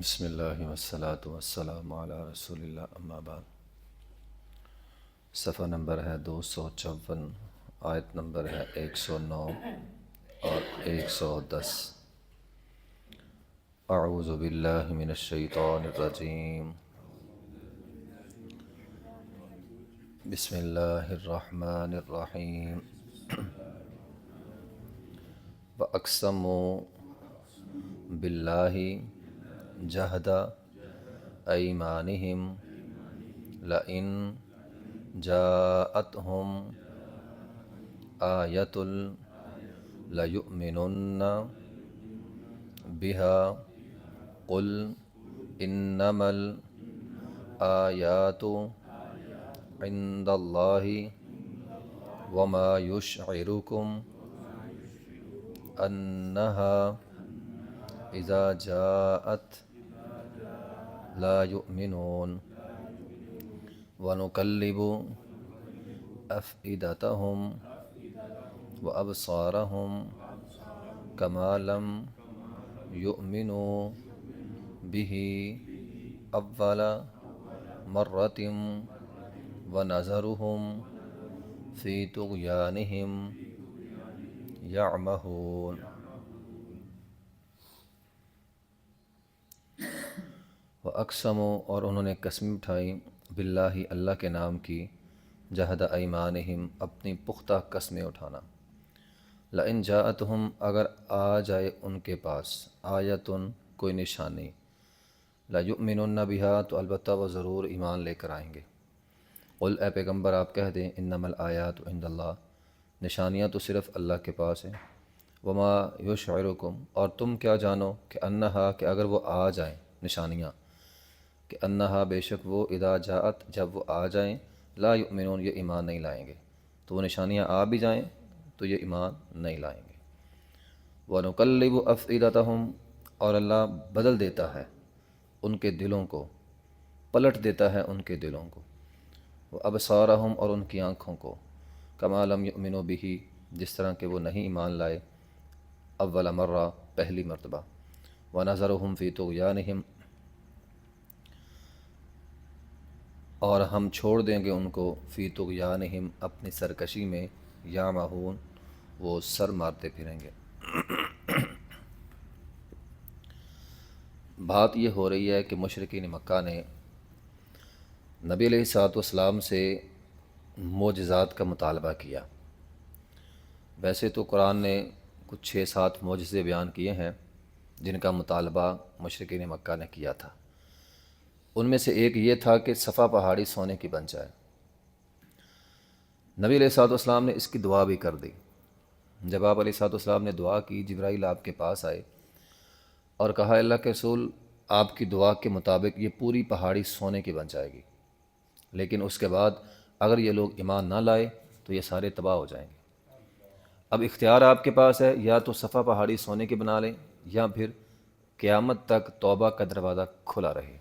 بسم اللہ والصلاة والسلام علی رسول اللہ اما بعد۔ صفحہ نمبر ہے 254، آیت نمبر ہے 109 اور 110۔ اعوذ باللہ من الشیطان الرجیم، بسم اللہ الرحمن الرحیم۔ وَأَقْسَمُوا بِاللَّهِ جَهْدَ أَيْمَانِهِمْ لَئِنْ جَاءَتْهُمْ آيَةٌ لَيُؤْمِنُنَّ بِهَا قُلْ إِنَّمَا الْآيَاتُ عِندَ اللَّهِ وَمَا يُشْعِرُكُمْ أَنَّهَا إِذَا جَاءَتْ لَا يُؤْمِنُونَ وَنُقَلِّبُ أَفْئِدَتَهُمْ وَأَبْصَارَهُمْ كَمَا لَمْ يُؤْمِنُوا بِهِ أَوَّلَ مَرَّةٍ وَنَذَرُهُمْ فِي طُغْيَانِهِمْ يَعْمَهُونَ۔ وَأَقْسَمُوا، اور انہوں نے قسم اٹھائی، باللہ اللہ کے نام کی، جہد ایمانہم اپنی پختہ قسمیں اٹھانا، لئن جاءتہم اگر آ جائے ان کے پاس، آیتن کوئی نشانی، لیؤمنن بہا تو البتہ وہ ضرور ایمان لے کر آئیں گے۔ قل اے پیغمبر آپ کہہ دیں، انما الآیات عند اللہ، نشانیاں تو صرف اللہ کے پاس ہیں، وما یشعرکم، اور تم کیا جانو کہ انہا، کہ اگر وہ آ جائیں نشانیاں، کہ انہا بے شک وہ، اذا جاءت جب وہ آ جائیں، لا یؤمنون یہ ایمان نہیں لائیں گے، تو وہ نشانیاں آ بھی جائیں تو یہ ایمان نہیں لائیں گے۔ وَنُقَلِّبُ أَفْئِدَتَهُمْ، اور اللہ بدل دیتا ہے ان کے دلوں کو، پلٹ دیتا ہے ان کے دلوں کو، وَأَبْصَارَهُمْ اور ان کی آنکھوں کو، كَمَا لَمْ يُؤْمِنُوا بِهِ جس طرح کہ وہ نہیں ایمان لائے اول مرہ پہلی مرتبہ، وَنَذَرُهُمْ فِي طُغْيَانِهِمْ اور ہم چھوڑ دیں گے ان کو، فی طغیانہم اپنی سرکشی میں، یعمہون وہ سر مارتے پھریں گے۔ بات یہ ہو رہی ہے کہ مشرکین مکہ نے نبی علیہ الصلوۃ والسلام سے معجزات کا مطالبہ کیا۔ ویسے تو قرآن نے کچھ 6-7 معجزے بیان کیے ہیں جن کا مطالبہ مشرکین مکہ نے کیا تھا۔ ان میں سے ایک یہ تھا کہ صفا پہاڑی سونے کی بن جائے۔ نبی علیہ الصلوۃ والسلام نے اس کی دعا بھی کر دی۔ جب آپ علیہ الصلوۃ والسلام نے دعا کی، جبرائیل آپ کے پاس آئے اور کہا، اللہ کے رسول آپ کی دعا کے مطابق یہ پوری پہاڑی سونے کی بن جائے گی، لیکن اس کے بعد اگر یہ لوگ ایمان نہ لائے تو یہ سارے تباہ ہو جائیں گے۔ اب اختیار آپ کے پاس ہے، یا تو صفا پہاڑی سونے کی بنا لیں، یا پھر قیامت تک توبہ کا دروازہ کھلا رہے۔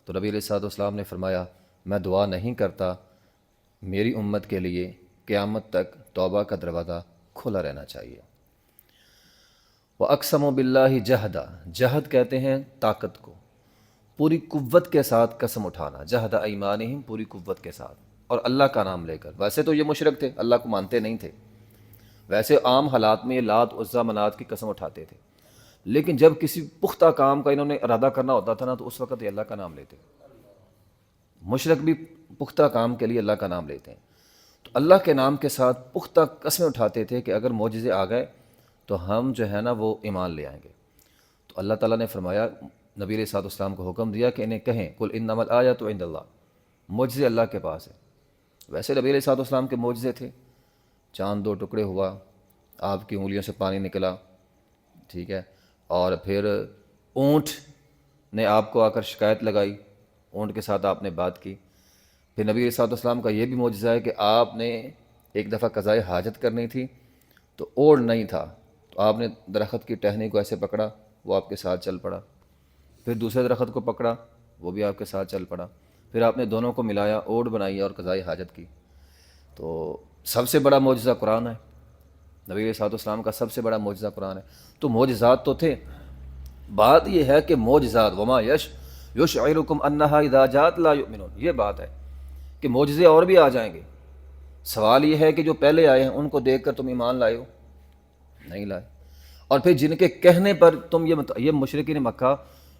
تو نبی علیہ الصلوۃ والسلام نے فرمایا، میں دعا نہیں کرتا میری امت کے لیے قیامت تک توبہ کا دروازہ کھلا رہنا چاہیے۔ وَأَقْسَمُوا بِاللَّهِ جَهْدَ، جہد کہتے ہیں طاقت کو، پوری قوت کے ساتھ قسم اٹھانا، جہد ایمانہم پوری قوت کے ساتھ، اور اللہ کا نام لے کر۔ ویسے تو یہ مشرک تھے، اللہ کو مانتے نہیں تھے، ویسے عام حالات میں یہ لات عزیٰ منات کی قسم اٹھاتے تھے، لیکن جب کسی پختہ کام کا انہوں نے ارادہ کرنا ہوتا تھا نا، تو اس وقت یہ اللہ کا نام لیتے۔ مشرک بھی پختہ کام کے لیے اللہ کا نام لیتے ہیں، تو اللہ کے نام کے ساتھ پختہ قسمیں اٹھاتے تھے کہ اگر معجزے آ گئے تو ہم جو ہے نا وہ ایمان لے آئیں گے۔ تو اللہ تعالیٰ نے فرمایا، نبی علیہ الصلوۃ والسلام کو حکم دیا کہ انہیں کہیں، قل انما الآیات عند اللہ، معجزے اللہ کے پاس ہے۔ ویسے نبی علیہ الصلوۃ والسلام کے معجزے تھے، چاند 2 ٹکڑے ہوا، آپ کی انگلیوں سے پانی نکلا، ٹھیک ہے، اور پھر اونٹ نے آپ کو آ کر شکایت لگائی، اونٹ کے ساتھ آپ نے بات کی۔ پھر نبی علیہ الصلوۃ والسلام کا یہ بھی معجزہ ہے کہ آپ نے ایک دفعہ قضائے حاجت کرنی تھی تو اوڑ نہیں تھا، تو آپ نے درخت کی ٹہنی کو ایسے پکڑا، وہ آپ کے ساتھ چل پڑا، پھر دوسرے درخت کو پکڑا، وہ بھی آپ کے ساتھ چل پڑا، پھر آپ نے دونوں کو ملایا، اوڑ بنائی اور قضائے حاجت کی۔ تو سب سے بڑا معجزہ قرآن ہے، نبی علیہ الصلوۃ والسلام کا سب سے بڑا معجزہ قرآن ہے۔ تو معجزات تو تھے، بات یہ ہے کہ معجزات وما یشعرکم انہا اذا جاءت لا یؤمنون، یہ بات ہے کہ معجزے اور بھی آ جائیں گے، سوال یہ ہے کہ جو پہلے آئے ہیں ان کو دیکھ کر تم ایمان لائے ہو؟ نہیں لائے۔ اور پھر جن کے کہنے پر تم یہ مشرکین مکہ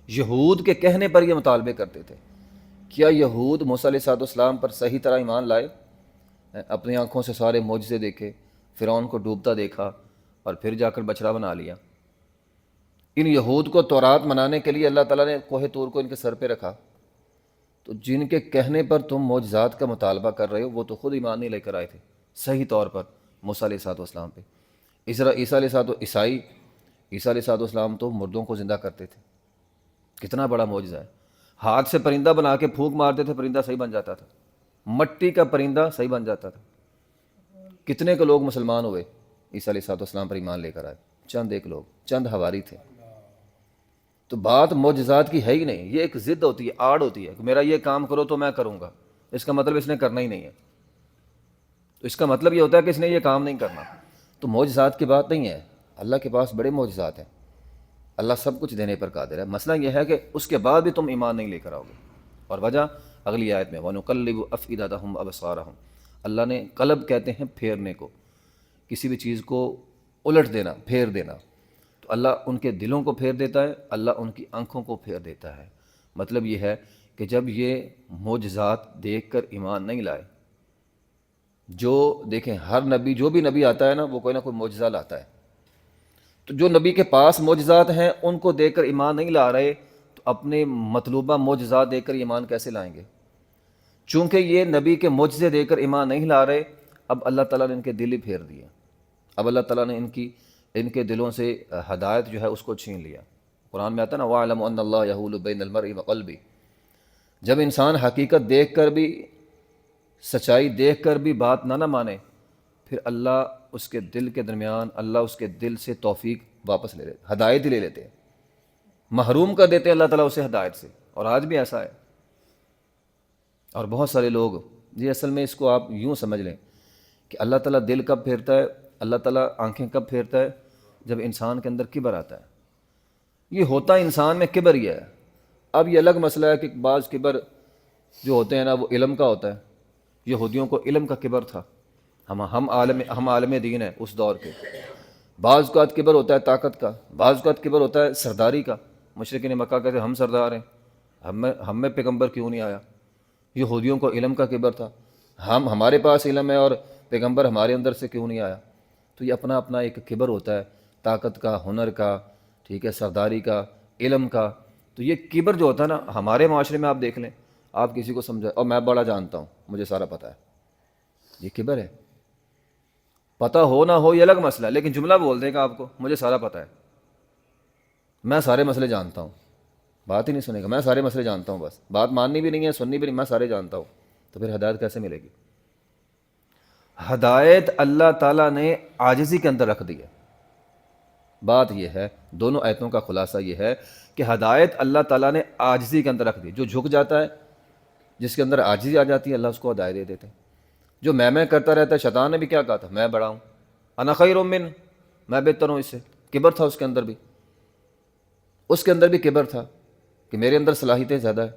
یہود کے کہنے پر یہ مطالبے کرتے تھے، کیا یہود موسیٰ علیہ السلام پر صحیح طرح ایمان لائے؟ اپنی آنکھوں سے سارے معجزے دیکھے، فرعون کو ڈوبتا دیکھا اور پھر جا کر بچڑا بنا لیا۔ ان یہود کو تورات منانے کے لیے اللہ تعالیٰ نے کوہ طور کو ان کے سر پہ رکھا، تو جن کے کہنے پر تم معجزات کا مطالبہ کر رہے ہو وہ تو خود ایمان نہیں لے کر آئے تھے صحیح طور پر موسیٰ علیہ السلام پہ۔ عیسیٰ علیہ السلام تو مردوں کو زندہ کرتے تھے، کتنا بڑا معجزہ ہے۔ ہاتھ سے پرندہ بنا کے پھونک مارتے تھے، پرندہ صحیح بن جاتا تھا، مٹی کا پرندہ صحیح بن جاتا تھا۔ کتنے کے لوگ مسلمان ہوئے عیسیٰ علیہ السلام پر ایمان لے کر آئے؟ چند ایک لوگ، چند حواری تھے۔ تو بات معجزات کی ہے ہی نہیں، یہ ایک ضد ہوتی ہے، آڑ ہوتی ہے کہ میرا یہ کام کرو تو میں کروں گا، اس کا مطلب اس نے کرنا ہی نہیں ہے، تو اس کا مطلب یہ ہوتا ہے کہ اس نے یہ کام نہیں کرنا۔ تو معجزات کی بات نہیں ہے، اللہ کے پاس بڑے معجزات ہیں، اللہ سب کچھ دینے پر قادر ہے۔ مسئلہ یہ ہے کہ اس کے بعد بھی تم ایمان نہیں لے کر آؤ گے، اور وجہ اگلی آیت میں وَنُقَلِّبُ أَفْئِدَتَهُمْ وَأَبْصَارَهُمْ، اللہ نے قلب کہتے ہیں پھیرنے کو، کسی بھی چیز کو الٹ دینا، پھیر دینا، تو اللہ ان کے دلوں کو پھیر دیتا ہے، اللہ ان کی آنکھوں کو پھیر دیتا ہے۔ مطلب یہ ہے کہ جب یہ معجزات دیکھ کر ایمان نہیں لائے، جو دیکھیں ہر نبی، جو بھی نبی آتا ہے نا وہ کوئی نہ کوئی معجزہ لاتا ہے، تو جو نبی کے پاس معجزات ہیں ان کو دیکھ کر ایمان نہیں لا رہے، تو اپنے مطلوبہ معجزات دیکھ کر ایمان کیسے لائیں گے؟ چونکہ یہ نبی کے معجزے دے کر ایمان نہیں لا رہے، اب اللہ تعالیٰ نے ان کے دل ہی پھیر دیے، اب اللہ تعالیٰ نے ان کے دلوں سے ہدایت جو ہے اس کو چھین لیا۔ قرآن میں آتا ہے نا وَاعْلَمُ أَنَّ اللَّهَ يَحُولُ بَيْنَ الْمَرْءِ وَقَلْبِهِ، جب انسان حقیقت دیکھ کر بھی، سچائی دیکھ کر بھی بات نہ مانے، پھر اللہ اس کے دل کے درمیان، اللہ اس کے دل سے توفیق واپس لے لیتے، ہدایت ہی لے لیتے ہیں، محروم کر دیتے ہیں اللہ تعالیٰ اسے ہدایت سے۔ اور آج بھی ایسا ہے، اور بہت سارے لوگ، جی اصل میں اس کو آپ یوں سمجھ لیں کہ اللہ تعالیٰ دل کب پھیرتا ہے، اللہ تعالیٰ آنکھیں کب پھیرتا ہے؟ جب انسان کے اندر کبر آتا ہے۔ یہ ہوتا انسان میں کبر ہی ہے۔ اب یہ الگ مسئلہ ہے کہ بعض کبر جو ہوتے ہیں نا وہ علم کا ہوتا ہے، یہودیوں کو علم کا کبر تھا، ہم عالم دین ہیں اس دور کے۔ بعض کا کبر ہوتا ہے طاقت کا، بعض کا کبر ہوتا ہے سرداری کا۔ مشرکین مکہ کہتے ہیں ہم سردار ہیں، ہم میں پیغمبر کیوں نہیں آیا؟ یہودیوں کو علم کا کبر تھا، ہمارے پاس علم ہے اور پیغمبر ہمارے اندر سے کیوں نہیں آیا؟ تو یہ اپنا اپنا ایک کبر ہوتا ہے، طاقت کا، ہنر کا، ٹھیک ہے، سرداری کا، علم کا۔ تو یہ کبر جو ہوتا ہے نا، ہمارے معاشرے میں آپ دیکھ لیں، آپ کسی کو سمجھائیں اور میں بڑا جانتا ہوں، مجھے سارا پتہ ہے، یہ کبر ہے۔ پتہ ہو نہ ہو یہ الگ مسئلہ ہے، لیکن جملہ بول دے گا آپ کو مجھے سارا پتہ ہے، میں سارے مسئلے جانتا ہوں، بات ہی نہیں سنے گا، میں سارے مسئلے جانتا ہوں، بس بات ماننی بھی نہیں ہے، سننی بھی نہیں، میں سارے جانتا ہوں، تو پھر ہدایت کیسے ملے گی؟ ہدایت اللہ تعالیٰ نے عاجزی کے اندر رکھ دی ہے۔ بات یہ ہے، دونوں آیتوں کا خلاصہ یہ ہے کہ ہدایت اللہ تعالیٰ نے عاجزی کے اندر رکھ دی۔ جو جھک جاتا ہے، جس کے اندر عاجزی آ جاتی ہے، اللہ اس کو ہدایت دے دیتے ہیں۔ جو میں کرتا رہتا ہے، شیطان نے بھی کیا کہا تھا؟ میں بڑا ہوں، انا خیر من، میں بہتر ہوں اس سے۔ کبر تھا اس کے اندر بھی، اس کے اندر بھی کبر تھا کہ میرے اندر صلاحیتیں زیادہ ہے،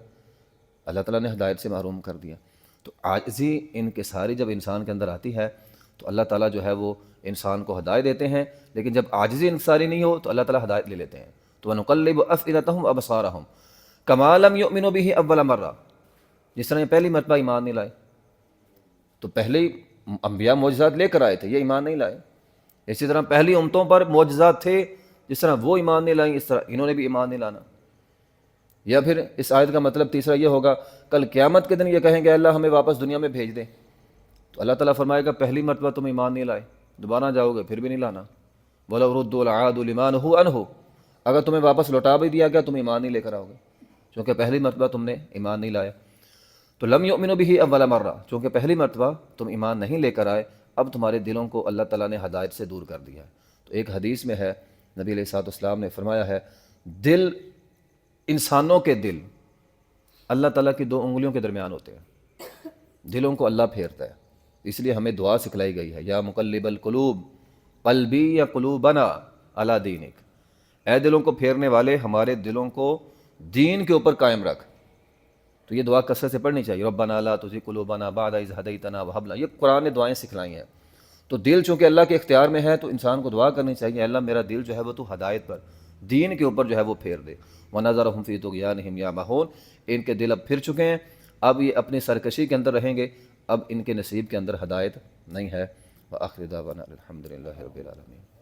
اللہ تعالیٰ نے ہدایت سے محروم کر دیا۔ تو عاجزی انکساری جب انسان کے اندر آتی ہے تو اللہ تعالیٰ جو ہے وہ انسان کو ہدایت دیتے ہیں، لیکن جب عاجزی انکساری نہیں ہو تو اللہ تعالیٰ ہدایت لے لیتے ہیں۔ تو وَنُقَلِّبُ أَفْئِدَتَهُمْ وَأَبْصَارَهُمْ كَمَا لَمْ يُؤْمِنُوا بِهِ أَوَّلَ مَرَّةٍ، جس طرح یہ پہلی مرتبہ ایمان نہیں لائے، تو پہلے انبیاء معجزات لے کر آئے تھے، یہ ایمان نہیں لائے۔ اسی طرح پہلی امتوں پر معجزات تھے، جس طرح وہ ایمان نہیں لائیں، اس طرح انہوں نے بھی ایمان نہیں لانا۔ یا پھر اس آیت کا مطلب تیسرا یہ ہوگا، کل قیامت کے دن یہ کہیں گے اللہ ہمیں واپس دنیا میں بھیج دیں، تو اللہ تعالیٰ فرمائے گا پہلی مرتبہ تم ایمان نہیں لائے، دوبارہ جاؤ گے پھر بھی نہیں لانا۔ وَلَوْ رُدُّوا لَعَادُوا لِمَا نُهُوا عَنْهُ، اگر تمہیں واپس لوٹا بھی دیا گیا تم ایمان نہیں لے کر آؤ گے، چونکہ پہلی مرتبہ تم نے ایمان نہیں لایا۔ تو لم یؤمنوا به اول مرہ، چونکہ پہلی مرتبہ تم ایمان نہیں لے کر آئے، اب تمہارے دلوں کو اللہ تعالیٰ نے ہدایت سے دور کر دیا ہے۔ تو ایک حدیث میں ہے، نبی علیہ الصلوۃ والسلام نے فرمایا ہے، دل، انسانوں کے دل اللہ تعالیٰ کی دو انگلیوں کے درمیان ہوتے ہیں، دلوں کو اللہ پھیرتا ہے۔ اس لیے ہمیں دعا سکھلائی گئی ہے، یا مقلب القلوب قلبی یا قلوبنا علی دینک، اے دلوں کو پھیرنے والے ہمارے دلوں کو دین کے اوپر قائم رکھ. تو یہ دعا کثرت سے پڑھنی چاہیے. ربنا لا تزغ قلوبنا بعد إذ هديتنا وهب لنا. یہ قرآن نے دعائیں سکھلائی ہیں. تو دل چونکہ اللہ کے اختیار میں ہے تو انسان کو دعا کرنی چاہیے اللہ میرا دل جو ہے وہ تو ہدایت پر دین کے اوپر جو ہے وہ پھیر دے. وَنَذَرَهُمْ فِي طُغْيَانِهِمْ يَعْمَهُونَ. ان کے دل اب پھر چکے ہیں, اب یہ اپنی سرکشی کے اندر رہیں گے, اب ان کے نصیب کے اندر ہدایت نہیں ہے. وآخر دعوانا الحمد للہ رب العالمین.